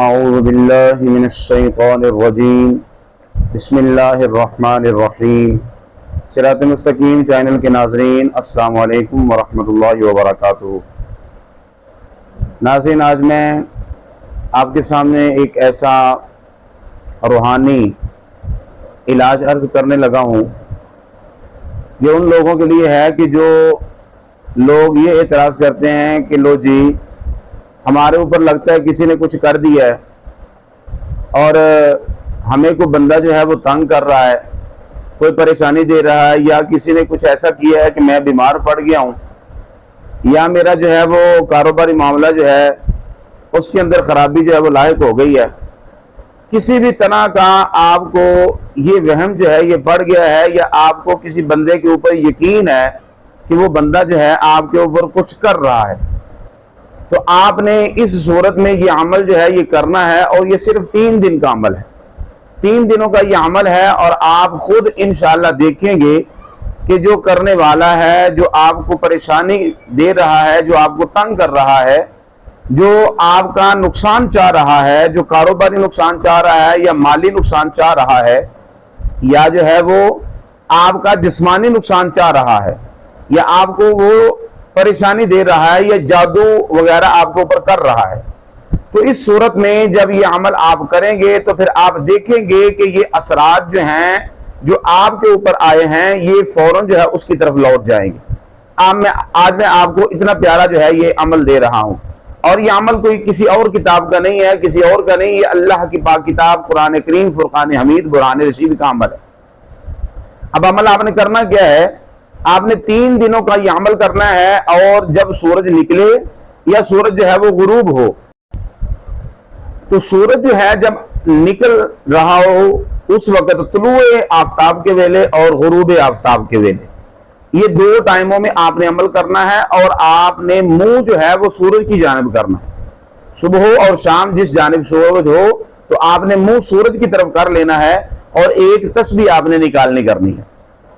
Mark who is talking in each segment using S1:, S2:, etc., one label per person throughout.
S1: اعوذ باللہ من الشیطان الرجیم بسم اللہ الرحمن الرحیم۔ صراط مستقیم چینل کے ناظرین السلام علیکم ورحمۃ اللہ وبرکاتہ۔ ناظرین، آج میں آپ کے سامنے ایک ایسا روحانی علاج عرض کرنے لگا ہوں۔ یہ ان لوگوں کے لیے ہے کہ جو لوگ یہ اعتراض کرتے ہیں کہ لو جی ہمارے اوپر لگتا ہے کسی نے کچھ کر دیا ہے اور ہمیں کوئی بندہ جو ہے وہ تنگ کر رہا ہے، کوئی پریشانی دے رہا ہے، یا کسی نے کچھ ایسا کیا ہے کہ میں بیمار پڑ گیا ہوں، یا میرا جو ہے وہ کاروباری معاملہ جو ہے اس کے اندر خرابی جو ہے وہ لاحق ہو گئی ہے۔ کسی بھی طرح کا آپ کو یہ وہم جو ہے یہ پڑ گیا ہے، یا آپ کو کسی بندے کے اوپر یقین ہے کہ وہ بندہ جو ہے آپ کے اوپر کچھ کر رہا ہے، تو آپ نے اس صورت میں یہ عمل جو ہے یہ کرنا ہے، اور یہ صرف 3 دن کا عمل ہے۔ 3 دنوں کا یہ عمل ہے، اور آپ خود انشاءاللہ دیکھیں گے کہ جو کرنے والا ہے، جو آپ کو پریشانی دے رہا ہے، جو آپ کو تنگ کر رہا ہے، جو آپ کا نقصان چاہ رہا ہے، جو کاروباری نقصان چاہ رہا ہے، یا مالی نقصان چاہ رہا ہے، یا جو ہے وہ آپ کا جسمانی نقصان چاہ رہا ہے، یا آپ کو وہ پریشانی دے رہا ہے، یا جادو وغیرہ آپ کے اوپر کر رہا ہے، تو اس صورت میں جب یہ عمل آپ کریں گے تو پھر آپ دیکھیں گے کہ یہ اثرات جو ہیں جو آپ کے اوپر آئے ہیں یہ فوراً جو ہے اس کی طرف لوٹ جائیں گے۔ آج میں آپ کو اتنا پیارا جو ہے یہ عمل دے رہا ہوں، اور یہ عمل کوئی کسی اور کتاب کا نہیں ہے، کسی اور کا نہیں، یہ اللہ کی پاک کتاب قرآن کریم فرقان حمید برہان رشید کا عمل ہے۔ اب عمل آپ نے کرنا کیا ہے؟ آپ نے 3 دنوں کا یہ عمل کرنا ہے، اور جب سورج نکلے یا سورج جو ہے وہ غروب ہو، تو سورج جو ہے جب نکل رہا ہو اس وقت طلوع آفتاب کے ویلے اور غروب آفتاب کے ویلے، یہ 2 ٹائموں میں آپ نے عمل کرنا ہے، اور آپ نے منہ جو ہے وہ سورج کی جانب کرنا ہے۔ صبح ہو اور شام جس جانب سورج ہو تو آپ نے منہ سورج کی طرف کر لینا ہے، اور ایک تسبیح آپ نے نکالنی کرنی ہے،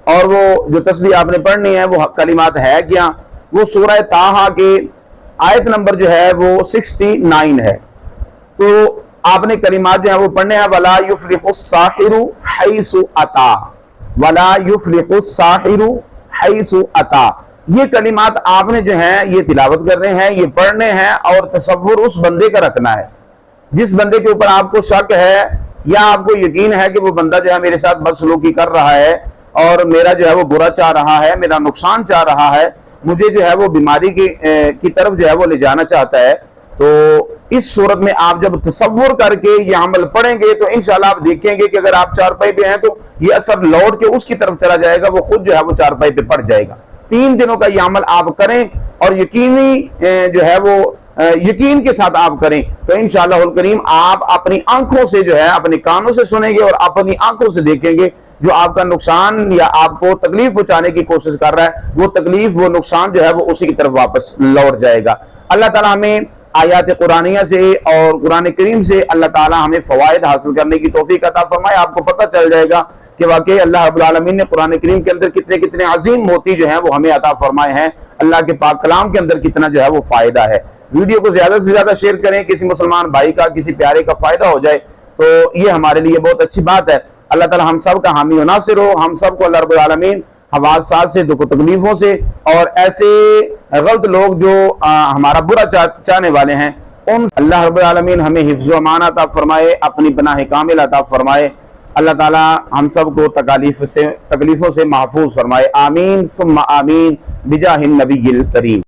S1: اور وہ جو تسبیح آپ نے پڑھنی ہے وہ کلمات ہے کیا؟ وہ سورہ طٰہٰ کے آیت نمبر جو ہے وہ 69 ہے، تو آپ نے کلمات جو ہے وہ پڑھنے ہیں۔ وَلَا يُفْلِحُ السَّاحِرُ حَيْثُ أَتَى، وَلَا يُفْلِحُ السَّاحِرُ حَيْثُ أَتَى، یہ کلمات آپ نے جو ہیں یہ تلاوت کرنے ہیں، یہ پڑھنے ہیں، اور تصور اس بندے کا رکھنا ہے جس بندے کے اوپر آپ کو شک ہے، یا آپ کو یقین ہے کہ وہ بندہ جو ہے میرے ساتھ بدسلوکی کر رہا ہے، اور میرا جو ہے وہ برا چاہ رہا ہے، میرا نقصان چاہ رہا ہے، مجھے جو ہے وہ بیماری کی طرف جو ہے وہ لے جانا چاہتا ہے۔ تو اس صورت میں آپ جب تصور کر کے یہ عمل پڑھیں گے تو انشاءاللہ آپ دیکھیں گے کہ اگر آپ چارپائی پہ ہیں تو یہ اثر لوٹ کے اس کی طرف چلا جائے گا، وہ خود جو ہے وہ چارپائی پہ پڑ جائے گا۔ 3 دنوں کا یہ عمل آپ کریں، اور یقینی جو ہے وہ یقین کے ساتھ آپ کریں، تو انشاءاللہ الکریم آپ اپنی آنکھوں سے جو ہے اپنی کانوں سے سنیں گے، اور اپنی آنکھوں سے دیکھیں گے جو آپ کا نقصان یا آپ کو تکلیف پہنچانے کی کوشش کر رہا ہے، وہ تکلیف وہ نقصان جو ہے وہ اسی کی طرف واپس لوٹ جائے گا۔ اللہ تعالیٰ ہمیں آیات قرآنیہ سے اور قرآن کریم سے اللہ تعالیٰ ہمیں فوائد حاصل کرنے کی توفیق عطا فرمائے۔ آپ کو پتہ چل جائے گا کہ واقعی اللہ رب العالمین نے قرآن کریم کے اندر کتنے عظیم موتی جو ہیں وہ ہمیں عطا فرمائے ہیں، اللہ کے پاک کلام کے اندر کتنا جو ہے وہ فائدہ ہے۔ ویڈیو کو زیادہ سے زیادہ شیئر کریں، کسی مسلمان بھائی کا، کسی پیارے کا فائدہ ہو جائے تو یہ ہمارے لیے بہت اچھی بات ہے۔ اللہ تعالیٰ ہم سب کا حامی و ناصر ہو، ہم سب کو اللہ رب العالمین حوادثات سے، دکھ و تکلیفوں سے، اور ایسے غلط لوگ جو ہمارا برا چاہنے والے ہیں، ان اللہ رب العالمین ہمیں حفظ و امان عطا فرمائے، اپنی پناہ کامل عطا فرمائے۔ اللہ تعالیٰ ہم سب کو تکلیفوں سے محفوظ فرمائے۔ آمین ثم آمین بجاہ النبی الکریم۔